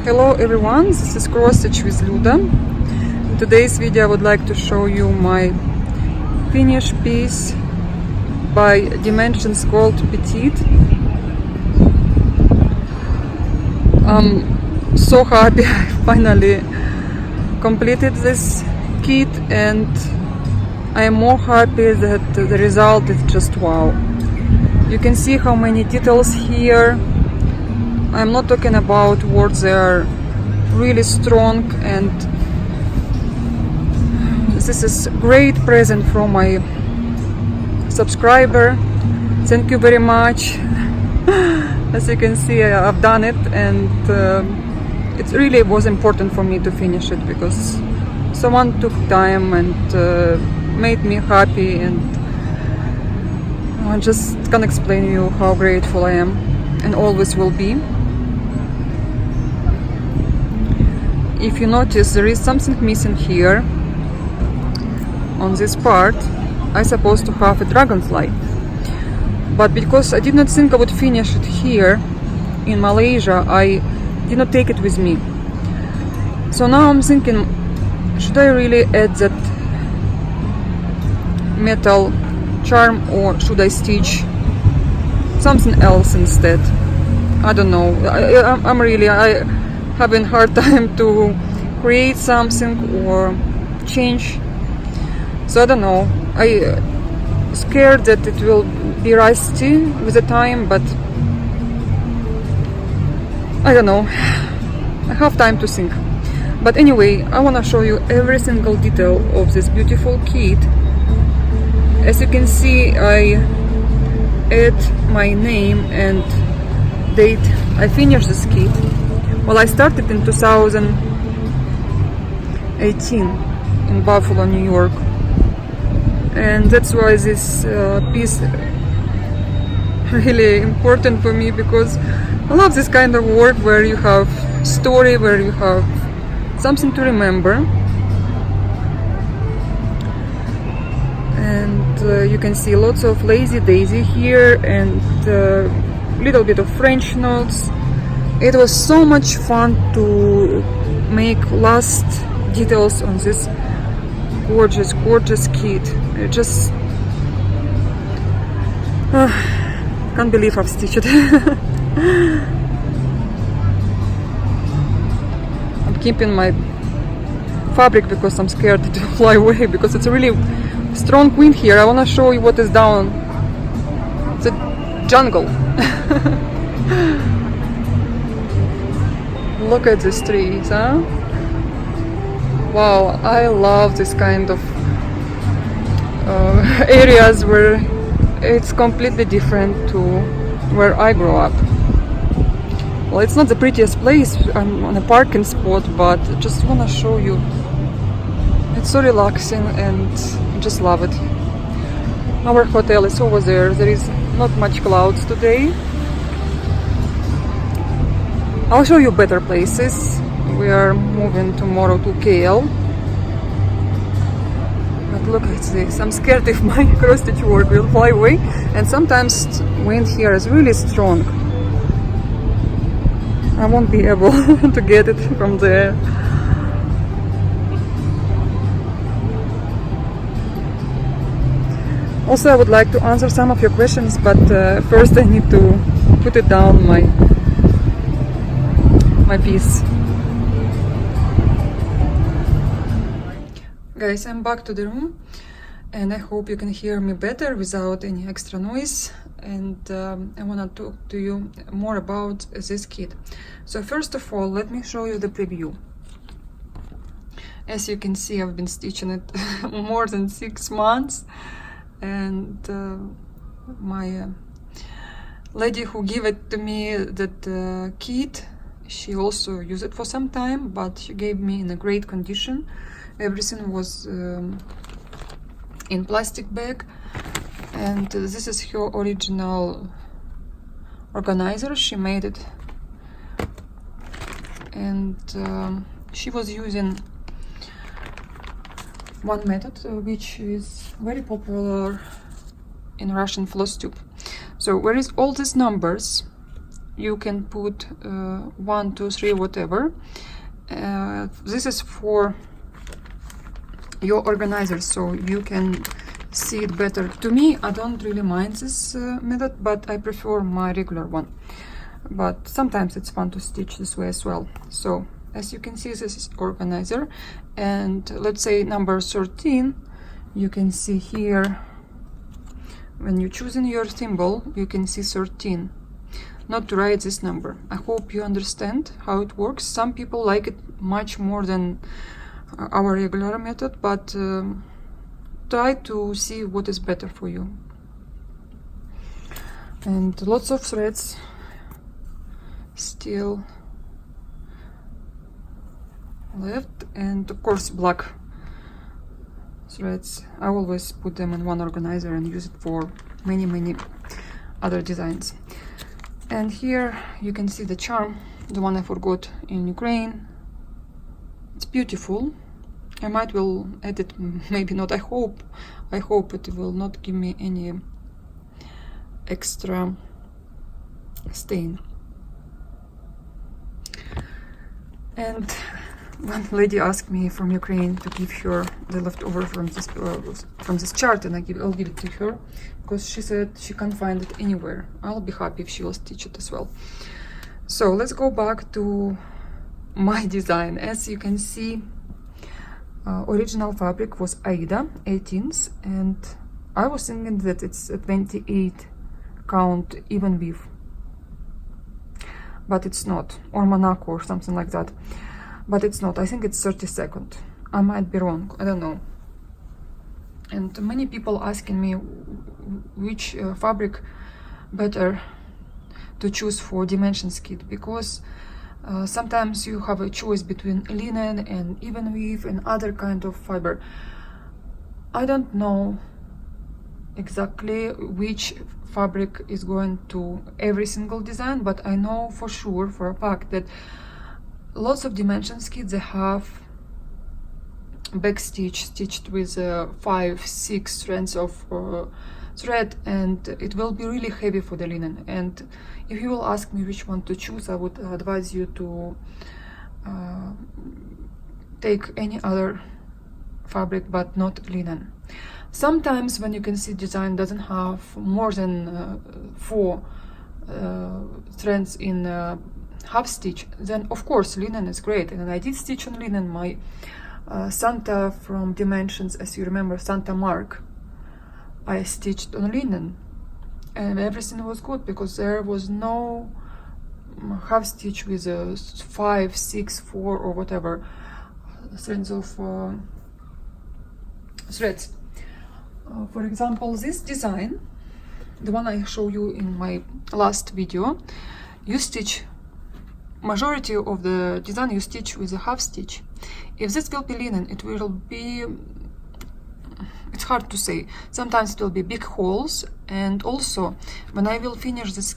Hello everyone, this is Cross Stitch with Luda. In today's video I would like to show you my finished piece by Dimensions called Petite. I'm so happy I finally completed this kit, and I am more happy that the result is just wow. You can see how many details here. I'm not talking about words, they are really strong, and this is a great present from my subscriber. Thank you very much. As you can see, I've done it, and it really was important for me to finish it because someone took time and made me happy, and I just can't explain to you how grateful I am and always will be. If you notice, there is something missing here on this part. I supposed to have a dragonfly, but because I did not think I would finish it here in Malaysia, I did not take it with me. So now I'm thinking, should I really add that metal charm, or should I stitch something else instead? I don't know. I'm really having hard time to create something or change. So I don't know. I scared that it will be rusty with the time, but I don't know. I have time to think. But anyway, I want to show you every single detail of this beautiful kit. As you can see, I add my name and date I finished this kit. Well, I started in 2018 in Buffalo, New York, and that's why this piece really important for me, because I love this kind of work where you have story, where you have something to remember. And you can see lots of lazy daisy here and little bit of French notes. It was so much fun to make last details on this gorgeous kit. It just can't believe I've stitched it. I'm keeping my fabric because I'm scared it will fly away, because it's a really strong wind here. I want to show you what is down. It's a jungle. Look at these trees, huh? Wow, I love this kind of areas where it's completely different to where I grew up. Well, it's not the prettiest place. I'm on a parking spot, but I just want to show you. It's so relaxing and I just love it. Our hotel is over there. There is not much clouds today. I'll show you better places. We are moving tomorrow to KL. But look at this. I'm scared if my cross stitch work will fly away. And sometimes wind here is really strong. I won't be able to get it from there. Also, I would like to answer some of your questions, but first I need to put it down my piece. Guys, I'm back to the room, and I hope you can hear me better without any extra noise. And I want to talk to you more about this kit. So first of all, let me show you the preview. As you can see, I've been stitching it more than 6 months, and my lady who gave it to me, that kit, she also used it for some time, but she gave me in a great condition. Everything was in plastic bag, and this is her original organizer. She made it, and she was using one method which is very popular in Russian floss tube. So where is all these numbers? you can put 1, 2, 3, whatever. This is for your organizer, so you can see it better. To me, I don't really mind this method, but I prefer my regular one. But sometimes it's fun to stitch this way as well. So as you can see, this is organizer, and let's say number 13, you can see here, when you're choosing your symbol, you can see 13. Not to write this number. I hope you understand how it works. Some people like it much more than our regular method, but try to see what is better for you. And lots of threads still left, and of course black threads. I always put them in one organizer and use it for many other designs. And here you can see the charm, the one I forgot in Ukraine. It's beautiful. I might will edit, maybe not. I hope it will not give me any extra stain. And one lady asked me from Ukraine to give her the leftover from this chart, and I'll give it to her because she said she can't find it anywhere. I'll be happy if she will stitch it as well. So let's go back to my design. As you can see, original fabric was Aida 18s, and I was thinking that it's a 28 count even weave, but it's not, or Monaco or something like that, but it's not. I think it's 32nd. I might be wrong, I don't know. And many people asking me which fabric better to choose for dimensions kit, because sometimes you have a choice between linen and even weave and other kind of fiber. I don't know exactly which fabric is going to every single design, but I know for sure, for a fact, that lots of dimensions kits, they have back stitched with 5-6 strands of thread, and it will be really heavy for the linen. And if you will ask me which one to choose, I would advise you to take any other fabric but not linen. Sometimes when you can see design doesn't have more than 4 strands in half stitch, then of course linen is great. And I did stitch on linen my Santa from Dimensions, as you remember, Santa Mark. I stitched on linen and everything was good because there was no half stitch with a 5, 6, 4 or whatever strands of threads. For example, this design, the one I show you in my last video, you stitch majority of the design you stitch with a half stitch. If this will be linen, it will be, it's hard to say, sometimes it will be big holes. And also when I will finish this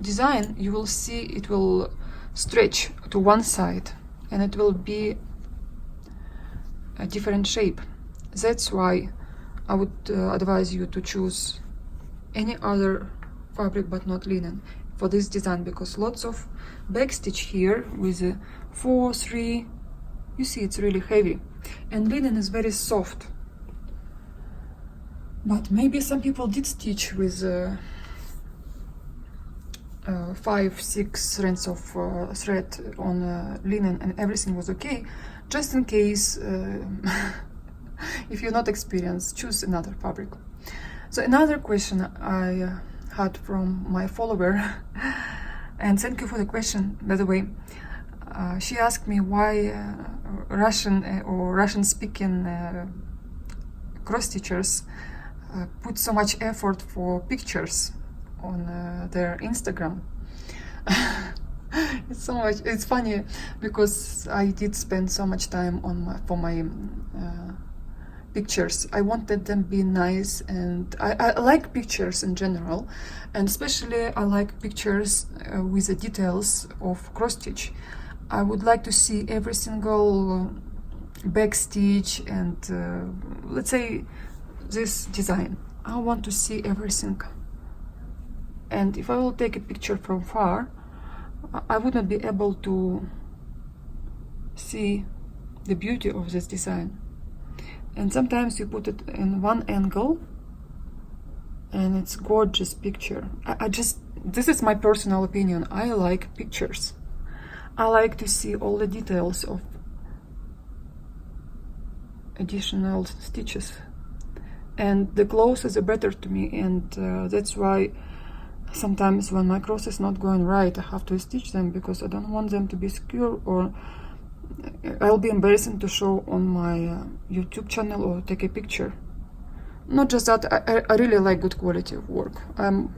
design, you will see it will stretch to one side and it will be a different shape. That's why I would advise you to choose any other fabric but not linen for this design, because lots of backstitch here with a 4, 3, you see it's really heavy, and linen is very soft. But maybe some people did stitch with 5, 6 strands of thread on linen and everything was okay. Just in case, if you're not experienced, choose another fabric. So another question I had from my follower, and thank you for the question, by the way. She asked me why Russian or Russian-speaking cross-stitchers put so much effort for pictures on their Instagram. It's so much. It's funny because I did spend so much time on for my pictures. I wanted them to be nice, and I like pictures in general, and especially I like pictures with the details of cross stitch. I would like to see every single back stitch and let's say this design. I want to see everything, and if I will take a picture from far, I would not be able to see the beauty of this design. And sometimes you put it in one angle and it's gorgeous picture. I just, this is my personal opinion. I like pictures. I like to see all the details of additional stitches. And the closes are better to me, and that's why sometimes when my cross is not going right, I have to stitch them because I don't want them to be skew, or I'll be embarrassing to show on my YouTube channel or take a picture. Not just that, I really like good quality of work. I'm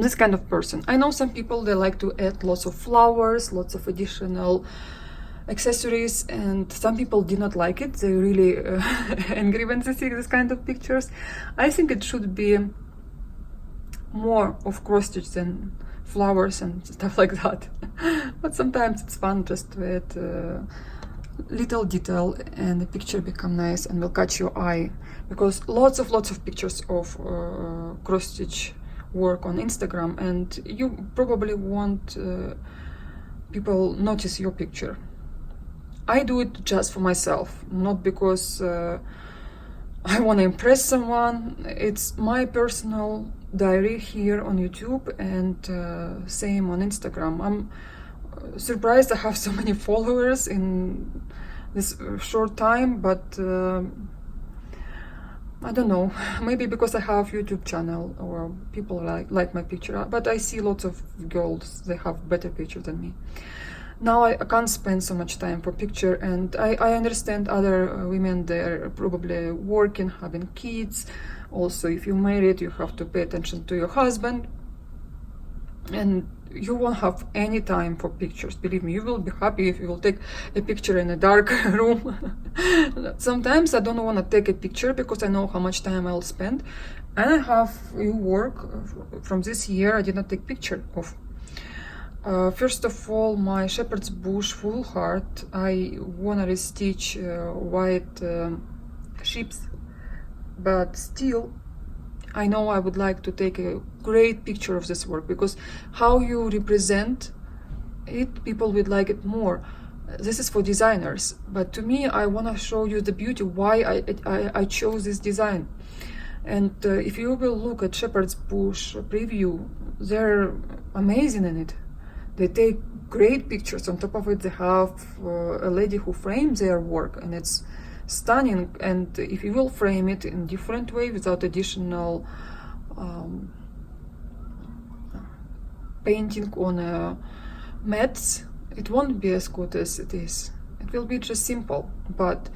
this kind of person. I know some people, they like to add lots of flowers, lots of additional accessories, and some people do not like it. They're really angry when they see this kind of pictures. I think it should be more of cross stitch than flowers and stuff like that. But sometimes it's fun just to add little detail and the picture become nice and will catch your eye, because lots of pictures of cross stitch work on Instagram, and you probably want people notice your picture. I do it just for myself, not because I want to impress someone. It's my personal diary here on YouTube, and same on Instagram. I'm surprised I have so many followers in this short time, but I don't know, maybe because I have YouTube channel or people like my picture, but I see lots of girls, they have better picture than me. Now I can't spend so much time for picture, and I understand other women, they're probably working, having kids. Also, if you're married, you have to pay attention to your husband, and you won't have any time for pictures. Believe me, you will be happy if you will take a picture in a dark room. Sometimes I don't want to take a picture because I know how much time I'll spend, and I have work from this year I did not take picture of. First of all, my shepherd's bush full heart, I wanna restitch white sheeps, but still I know I would like to take a great picture of this work, because how you represent it, people would like it more. This is for designers, but to me, I want to show you the beauty, why I chose this design. And if you will look at shepherd's bush preview, they're amazing in it. They take great pictures. On top of it, they have a lady who frames their work, and it's stunning. And if you will frame it in different way without additional painting on mats, it won't be as good as it is. It will be just simple. But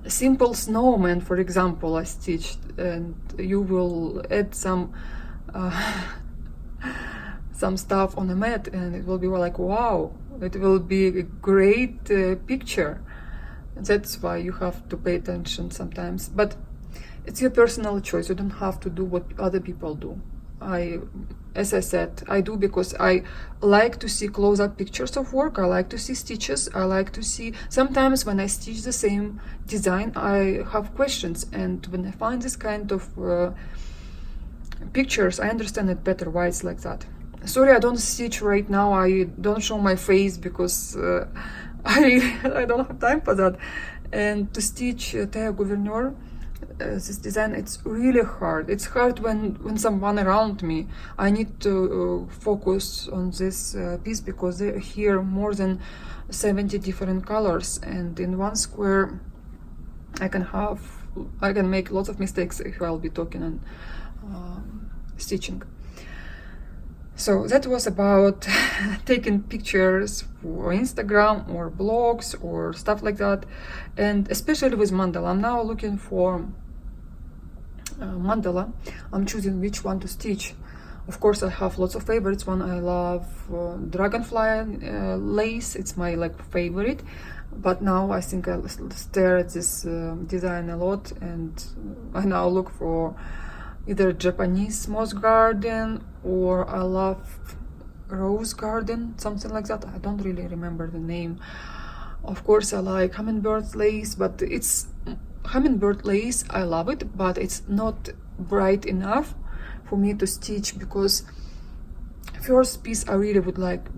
simple snowman, for example, I stitched, and you will add some stuff on a mat, and it will be like, wow, it will be a great picture. That's why you have to pay attention sometimes, but it's your personal choice. You don't have to do what other people do. As I said, I do because I like to see close-up pictures of work. I like to see stitches. I like to see, sometimes when I stitch the same design, I have questions, and when I find this kind of pictures, I understand it better why it's like that. Sorry, I don't stitch right now. I don't show my face because I don't have time for that. And to stitch Terre Gouverneur, this design, it's really hard. It's hard when someone around me. I need to focus on this piece because there are here more than 70 different colors, and in one square I can make lots of mistakes if I'll be talking and stitching. So that was about taking pictures for Instagram or blogs or stuff like that, and especially with mandala. I'm now looking for mandala. I'm choosing which one to stitch. Of course, I have lots of favorites. One I love dragonfly lace. It's my favorite. But now I think I'll stare at this design a lot, and I now look for either Japanese moss garden, or I love rose garden, something like that. I don't really remember the name. Of course, I like hummingbird lace, but it's hummingbird lace. I love it, but it's not bright enough for me to stitch, because first piece I really would like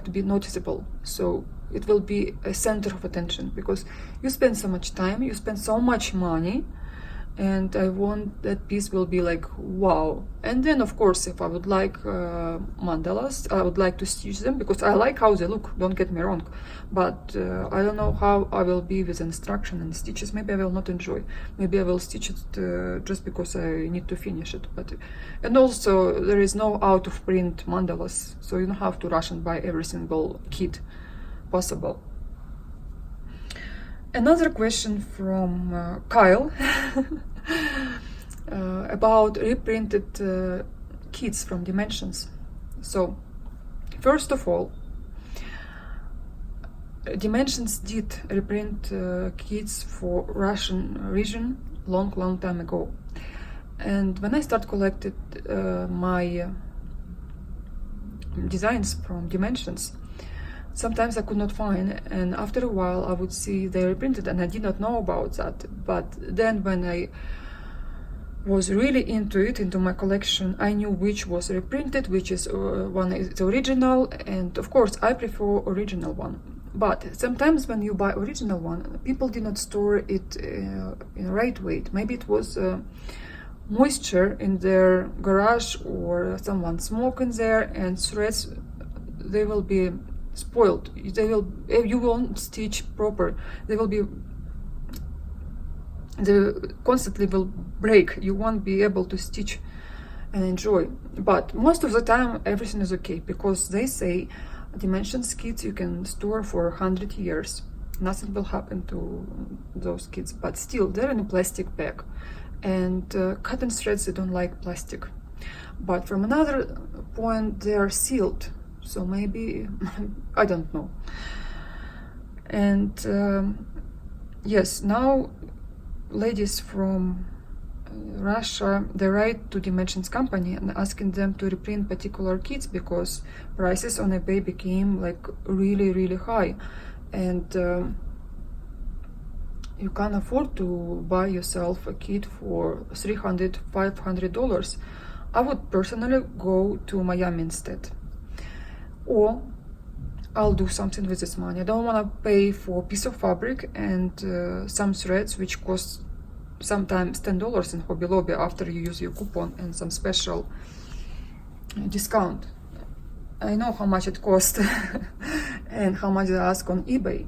to be noticeable, so it will be a center of attention, because you spend so much time, you spend so much money, and I want that piece will be like wow. And then of course, if I would like mandalas, I would like to stitch them, because I like how they look, don't get me wrong, but I don't know how I will be with instruction and stitches. Maybe I will not enjoy, maybe I will stitch it just because I need to finish it. But and also there is no out of print mandalas, so you don't have to rush and buy every single kit possible. Another question from Kyle about reprinted kits from Dimensions. So, first of all, Dimensions did reprint kits for Russian region long time ago. And when I start collected my designs from Dimensions, sometimes I could not find, and after a while I would see they reprinted, and I did not know about that. But then when I was really into my collection, I knew which was reprinted, which is one is the original, and of course I prefer original one. But sometimes when you buy original one, people did not store it in the right way. Maybe it was moisture in their garage, or someone smoked in there, and threads, they will be spoiled. You won't stitch proper. They constantly will break. You won't be able to stitch and enjoy. But most of the time everything is okay, because they say Dimensions kits you can store for 100 years. Nothing will happen to those kits, but still they're in a plastic bag, and cotton threads, they don't like plastic. But from another point, they are sealed, so maybe I don't know. And yes, now ladies from Russia, they write to Dimensions company and asking them to reprint particular kits, because prices on eBay became like really high, and you can't afford to buy yourself a kit for $300-500. I would personally go to Miami instead, or I'll do something with this money. I don't want to pay for a piece of fabric and some threads which cost sometimes $10 in Hobby Lobby after you use your coupon and some special discount. I know how much it costs and how much they ask on eBay.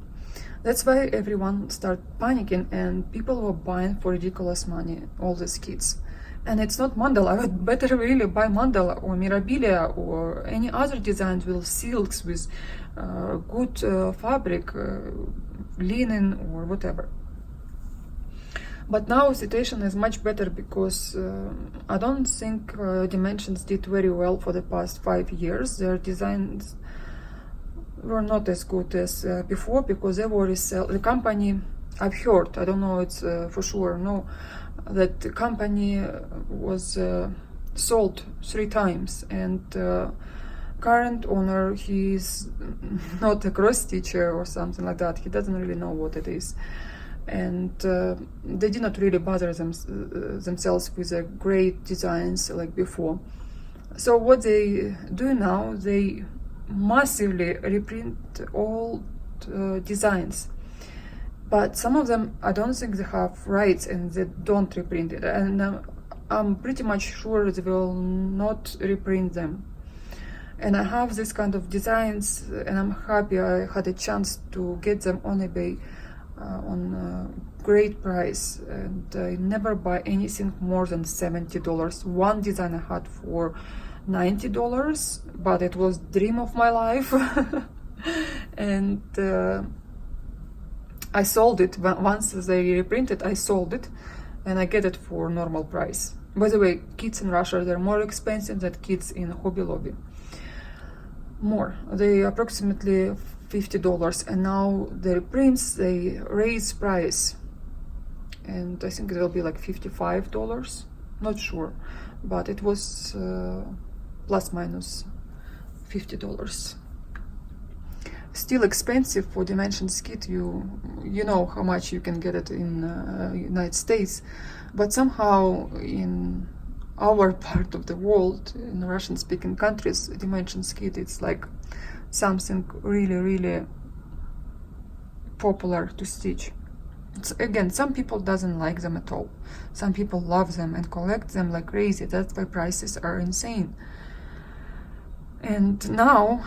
That's why everyone started panicking, and people were buying for ridiculous money all these kits. And it's not mandala. I would better really buy mandala or Mirabilia or any other designs with silks, with good fabric, linen or whatever. But now situation is much better, because I don't think Dimensions did very well for the past 5 years. Their designs were not as good as before, because they were the company, I've heard, I don't know it's for sure or no, that the company was sold 3 times, and current owner, he's not a cross stitcher or something like that. He doesn't really know what it is. And they did not really bother themselves with great designs like before. So what they do now, they massively reprint old designs. But some of them, I don't think they have rights, and they don't reprint it. And I'm pretty much sure they will not reprint them. And I have this kind of designs, and I'm happy I had a chance to get them on eBay on great price, and I never buy anything more than $70. One design I had for $90, but it was dream of my life. And I sold it once they reprinted. I sold it, and I get it for normal price. By the way, kits in Russia, they're more expensive than kits in Hobby Lobby. More, they approximately $50, and now the reprints, they raise price, and I think it will be like $55, not sure, but it was plus minus $50. Still expensive for Dimensions kit. You know how much you can get it in United States, but somehow in our part of the world, in Russian-speaking countries, dimensions kit, it's like something really, really popular to stitch. Again, some people doesn't like them at all. Some people love them and collect them like crazy. That's why prices are insane. And now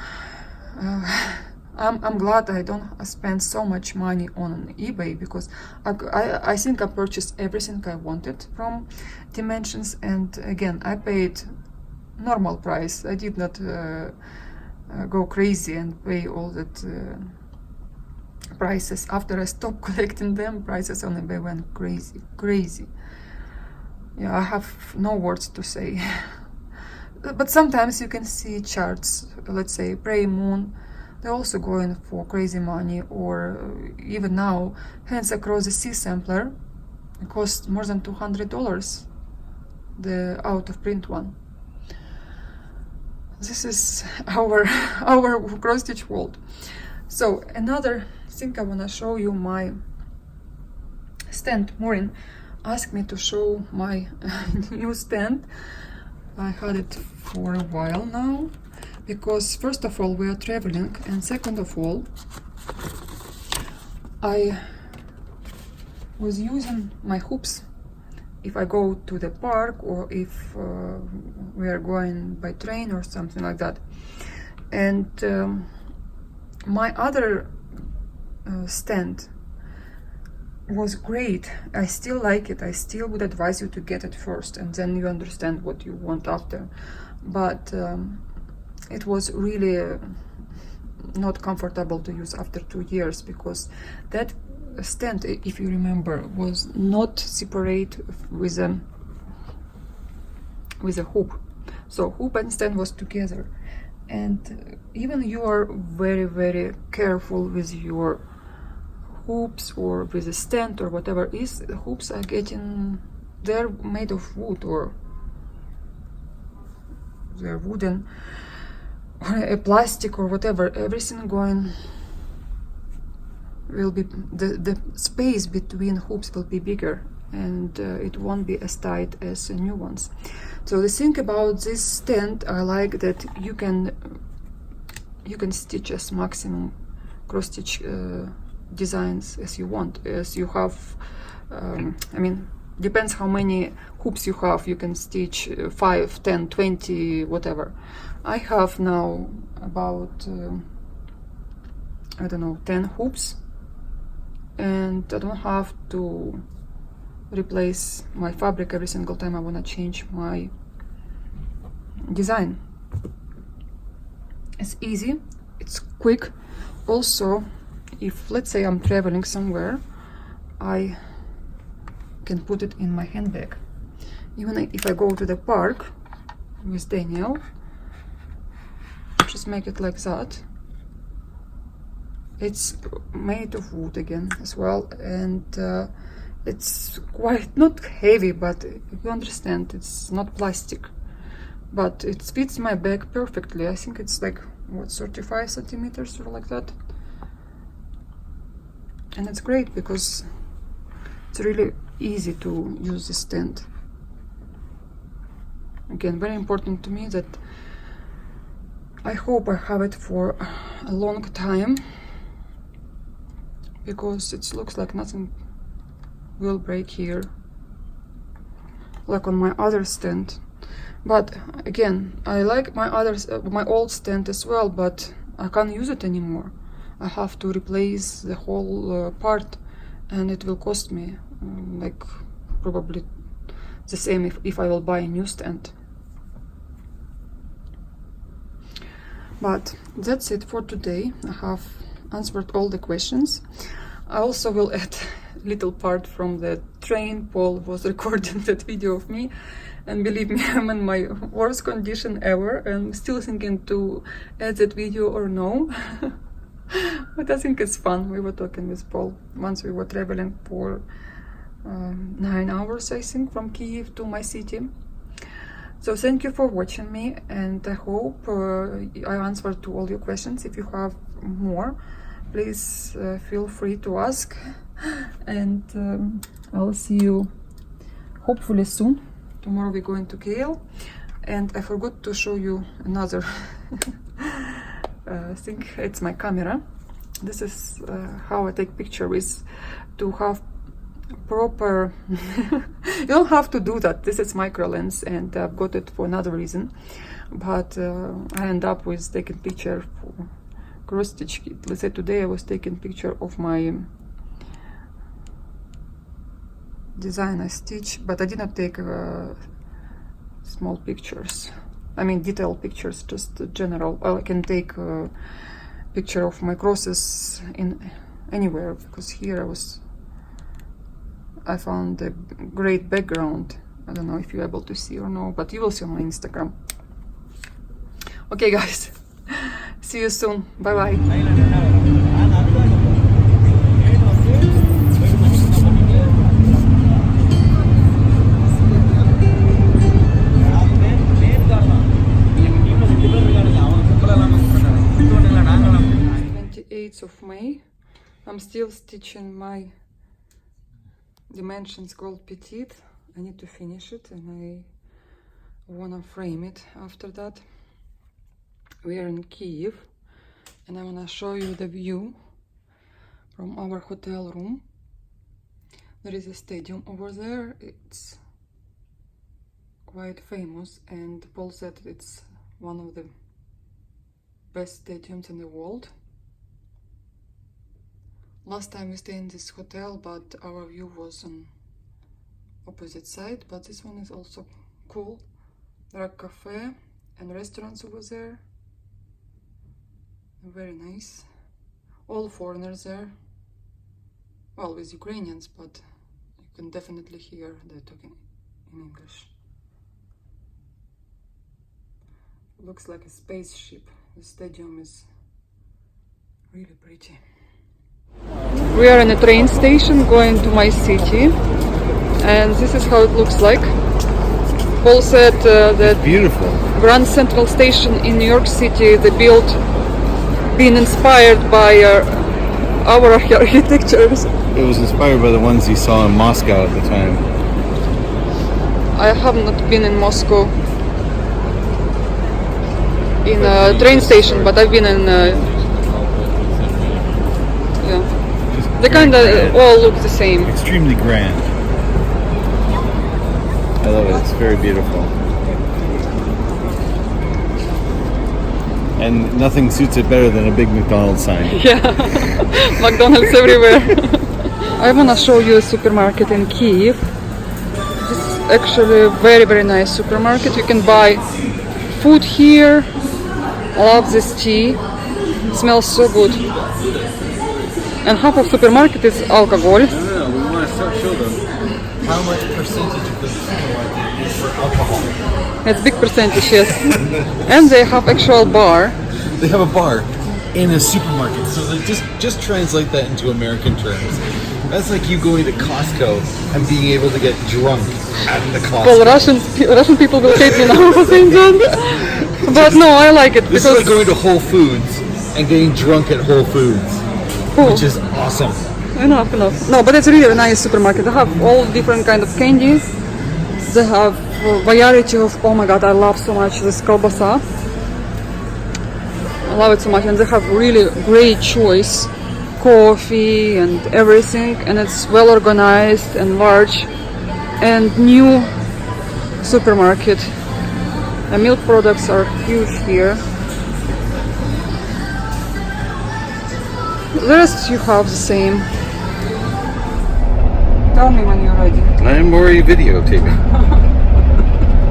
I'm glad I don't spend so much money on eBay, because I think I purchased everything I wanted from Dimensions, and again I paid normal price. I did not go crazy and pay all that prices. After I stopped collecting them, prices on eBay went crazy. Yeah, I have no words to say. But sometimes you can see charts, let's say Prey Moon, they're also going for crazy money, or even now Hands Across the Sea sampler costs more than $200, the out of print one. This is our cross stitch world. So another thing, I want to show you my stand. Maureen asked me to show my new stand. I had it for a while now, because first of all we are traveling, and second of all I was using my hoops if I go to the park, or if we are going by train or something like that. And my other stand was great. I still like it. I still would advise you to get it first, and then you understand what you want after. But it was really not comfortable to use after 2 years, because that stand, if you remember, was not separate with a hoop. So hoop and stand was together, and even you are very, very careful with your hoops or with a stand or whatever is, the hoops are getting, they're made of wood, or they're wooden, or a plastic or whatever. Everything going will be, the space between hoops will be bigger, and it won't be as tight as new ones. So the thing about this stand, I like that you can stitch as maximum cross stitch designs as you want, as you have. I mean, depends how many hoops you have. You can stitch 5, 10, 20, whatever. I have now about I don't know, 10 hoops, and I don't have to replace my fabric every single time I want to change my design. It's easy, it's quick. Also, if let's say I'm traveling somewhere, I can put it in my handbag. Even if I go to the park with Daniel, just make it like that. It's made of wood again as well, and it's quite not heavy, but you understand, it's not plastic, but it fits my bag perfectly. I think it's like, what, 35 centimeters or like that. And it's great because it's really easy to use this stand. Again, very important to me that I hope I have it for a long time, because it looks like nothing will break here like on my other stand. But again, I like my old stand as well, but I can't use it anymore. I have to replace the whole part, and it will cost me like probably the same if I will buy a new stand. But that's it for today. I have answered all the questions. I also will add a little part from the train. Paul was recording that video of me, and believe me, I'm in my worst condition ever, and still thinking to add that video or no. But I think it's fun. We were talking with Paul once we were traveling for 9 hours, I think, from Kyiv to my city. So thank you for watching me, and I hope I answered to all your questions. If you have more, please feel free to ask, and I'll see you hopefully soon Tomorrow we're going to Kale, and I forgot to show you another thing. It's my camera. This is how I take pictures, to have proper you don't have to do that. This is micro lens, and I've got it for another reason, but I end up with taking picture for cross stitch kit. Let's say today I was taking picture of my design I stitch, but I did not take small pictures, I mean detailed pictures, just general. Well, I can take a picture of my crosses in anywhere, because here I found a great background. I don't know if you're able to see or no, but you will see on my Instagram. Okay guys, see you soon, bye bye. Of May. I'm still stitching my dimensions gold petite. I need to finish it, and I wanna frame it after that. We are in Kyiv, and I wanna show you the view from our hotel room. There is a stadium over there. It's quite famous, and Paul said it's one of the best stadiums in the world. Last time we stayed in this hotel, but our view was on opposite side, but this one is also cool. There are cafe and restaurants over there. Very nice. All foreigners there. Well, with Ukrainians, but you can definitely hear they're talking in English. Looks like a spaceship. The stadium is really pretty. We are in a train station going to my city, and this is how it looks like. Paul said that beautiful Grand Central Station in New York City, they built, being inspired by our architectures. It was inspired by the ones he saw in Moscow at the time. I have not been in Moscow in a train station, but I've been in they kind of all look the same. Extremely grand. I love it. It's very beautiful. And nothing suits it better than a big McDonald's sign. Yeah, McDonald's everywhere. I want to show you a supermarket in Kyiv. This is actually a very, very nice supermarket. You can buy food here. I love this tea. It smells so good. And half of supermarket is alcohol. No, we want to show them how much percentage of the supermarket is for alcohol. It's big percentage, yes. And they have actual bar. They have a bar in a supermarket, so they just translate that into American terms. That's like you going to Costco and being able to get drunk at the Costco. Well, Russian people will hate me now for saying that. But no, I like it. This is like going to Whole Foods and getting drunk at Whole Foods. Cool. Which is awesome. Enough. No, but it's really a nice supermarket. They have all different kind of candies. They have a variety of, oh my god, I love so much this kolbasa. I love it so much, and they have really great choice, coffee and everything, and it's well organized and large and new supermarket. The milk products are huge here. The rest you have the same. Tell me when you're ready. I'm already videotaping.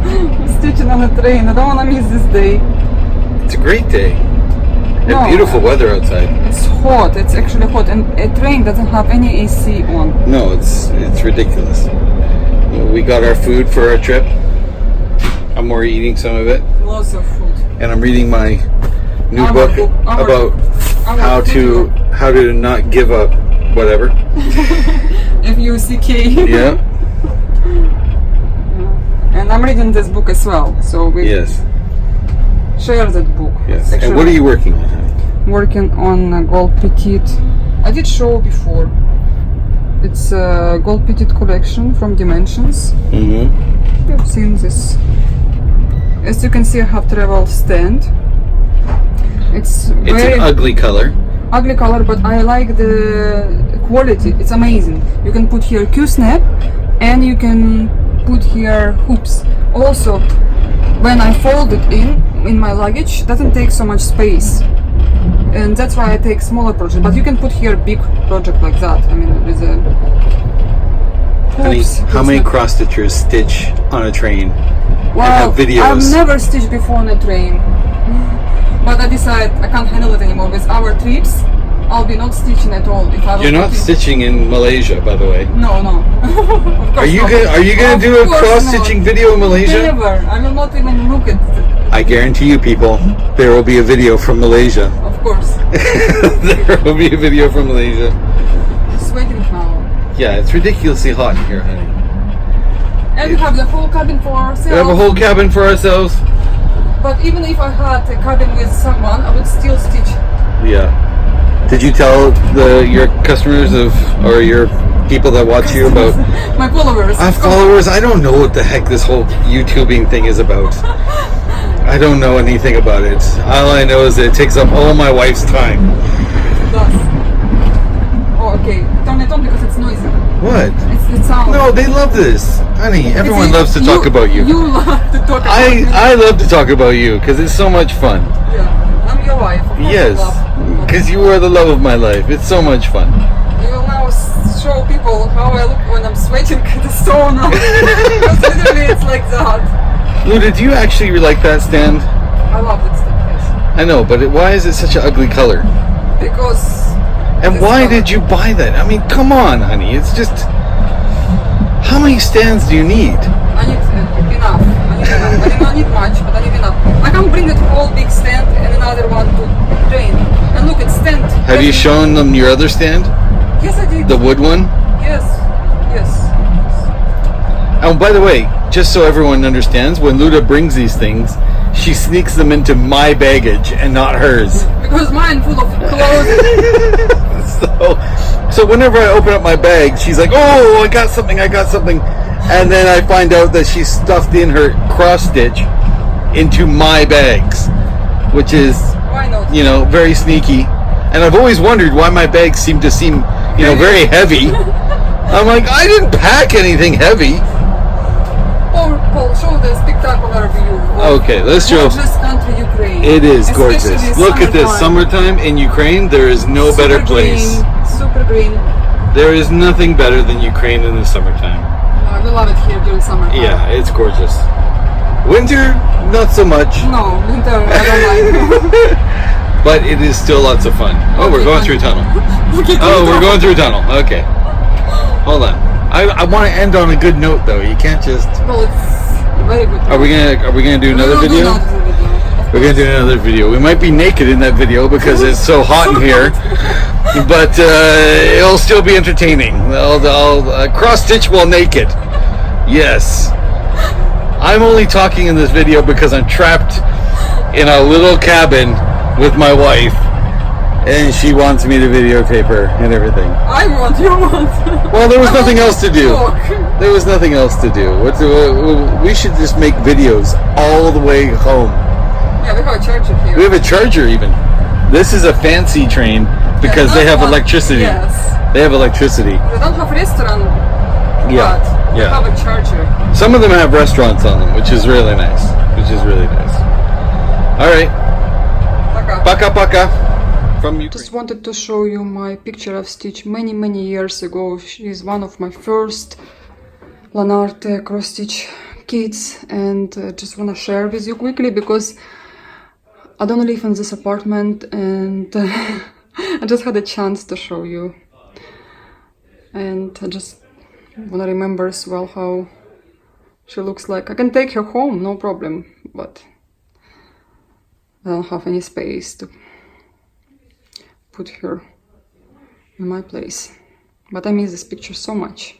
I'm stitching on the train. I don't want to miss this day. It's a great day. And beautiful weather outside. It's hot. It's actually hot, and a train doesn't have any AC on. No, it's ridiculous. We got our food for our trip. I'm already eating some of it. Lots of food. And I'm reading my new book about how to not give up whatever. FUCK. Yeah. And I'm reading this book as well, so we share that book. Yes. And what are you working on, honey? Working on gold petite. I did show before. It's a gold petite collection from Dimensions. Mm-hmm. you've seen this. As you can see, I have travel stand. It's very an ugly color. ugly color, but I like the quality. It's amazing. You can put here Q-snap, and you can put here hoops. Also, when I fold it in my luggage, it doesn't take so much space, and that's why I take smaller project. But you can put here big project like that. I mean, with a Honey, how many cross stitchers stitch on a train? Well, and have videos? I've never stitched before on a train, but I decided I can't handle it anymore. With our trips, I'll be not stitching at all. If I You're not stitching in Malaysia, by the way. No, no. Of Are you not. gonna Are you gonna Of do a course cross stitching not. video in Malaysia? Never. I will not even look at it. I guarantee you, people, there will be a video from Malaysia. Of course. There will be a video from Malaysia. Sweating now. Yeah, it's ridiculously hot in here, honey. And we have the whole cabin for ourselves. We have a whole cabin for ourselves. But even if I had a cabin with someone, I would still stitch. Yeah. Did you tell your customers or your people that watch you about My followers. followers? I don't know what the heck this whole YouTubing thing is about. I don't know anything about it. All I know is that it takes up all my wife's time. It does. Oh, okay. Turn it on because it's noisy. What? It's sound. No, they love this. Honey, everyone loves to talk about you. You love to talk about me. I love to talk about you because it's so much fun. Yeah, I'm your wife. Of course Yes, I love. because you are the love of my life. It's so much fun. You will now show people how I look when I'm sweating at the sauna. Because literally it's like that. Luda, do you actually like that stand? I love that stuff, yes. I know, but why is it such an ugly color? Because... And this why color. did you buy that? I mean, come on, honey. It's just... How many stands do you need? I need enough. I do not need much, but I need enough. I can bring it whole big stand and another one to train. And look, it's stand. Have you shown them your other stand? Yes, I did. The wood one? Yes. Yes. Oh, by the way, just so everyone understands, when Luda brings these things, she sneaks them into my baggage and not hers. Because mine full of clothes. So whenever I open up my bag, she's like, "Oh, I got something," and then I find out that she stuffed in her cross stitch into my bags, which is, Why not? you know, very sneaky. And I've always wondered why my bags seem, you know, very heavy. I'm like, I didn't pack anything heavy. Paul, show the spectacular view. Okay, let's show. Gorgeous country, Ukraine. It is gorgeous. Especially Look at this. summertime. Summertime in Ukraine, there is no Super better place. Green, super green. There is nothing better than Ukraine in the summertime. We love it here during summertime. Yeah, it's gorgeous. Winter, not so much. No, winter I don't like. But it is still lots of fun. Oh, we're going through a tunnel. Oh, we're going through a tunnel. Okay. Hold on. I want to end on a good note, though. You can't just. Well, it's very good. Are we gonna do another We will do video? another video. We're gonna do another video. We might be naked in that video because it's so hot in here, but it'll still be entertaining. I'll cross stitch while naked. Yes. I'm only talking in this video because I'm trapped in a little cabin with my wife, and she wants me to videotape her and everything. I want, you want. Well, there was I nothing want else to do. talk. There was nothing else to do. We should just make videos all the way home. Yeah, we have a charger here. We have a charger even. This is a fancy train because Yeah, they that have one, electricity. Yes. They have electricity. They don't have restaurant, Yeah, but yeah. they have a charger. Some of them have restaurants on them, which is really nice. All right. Пока. Paka. From Ukraine. Just wanted to show you my picture of Stitch many years ago. She is one of my first Lanarte cross stitch kits, and just want to share with you quickly because I don't live in this apartment, and I just had a chance to show you, and I just want to remember as well how she looks like. I can take her home, no problem, but I don't have any space to put her in my place. But I miss this picture so much.